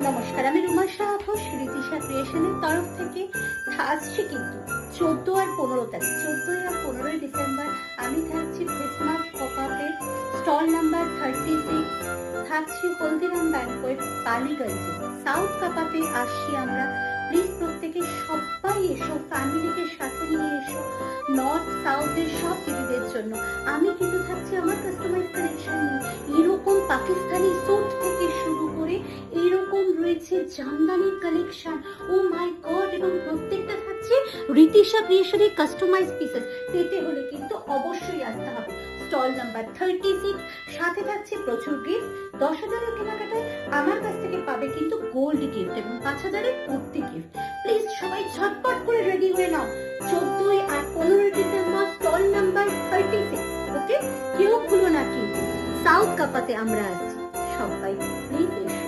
নমস্কার, আমি রুমা শাহ ঘোষ ঋতিশা ক্রিয়েশনের তরফ থেকে আসছি কিন্তু 14 আর 15 তারিখ 14 আর 15 ডিসেম্বর আমি থাকছি ক্রিসমাস পপআপে স্টল নাম্বার 36, থাকছি হলদিরাম ব্যাংকোয়েট বালিগঞ্জে সাউথ কাপাপে আসছি আমরা। প্লিজ প্রত্যেকে সবাই এসো, ফ্যামিলিকে সাথে নিয়ে এসো। নর্থ সাউথের সব দিদিদের জন্য আমি কিন্তু থাকছি আমার কাস্টমাইজ কালেকশন নিয়ে। এরকম পাকিস্তানি স্যুট থেকে শুরু করে এইরকম রয়েছে জামদানির কালেকশন, ও মাই গড, এবং প্রত্যেকটা থাকছে ঋতিশা ক্রিয়েশনের কাস্টমাইজ পিসেস। পেতে হলে কিন্তু অবশ্যই আসতে হবে। স্টল নাম্বার 36, সাথে থাকছে প্রচুর গিফট। 10,000 কেনাকাটায় আমার কাছ থেকে পাবে কিন্তু গোল্ড গিফট এবং 5,000 কুর্তি গিফট। প্লিজ সবাই ঝটপট করে রেডি হয়ে নাও। 14 আর 15 ডিসেম্বর স্টল নাম্বার 36, ওকে? কেউ ভুলো না কিন্তু সাউথ কাপাতে আমরা আসছি। সবাই প্লিজ এসো।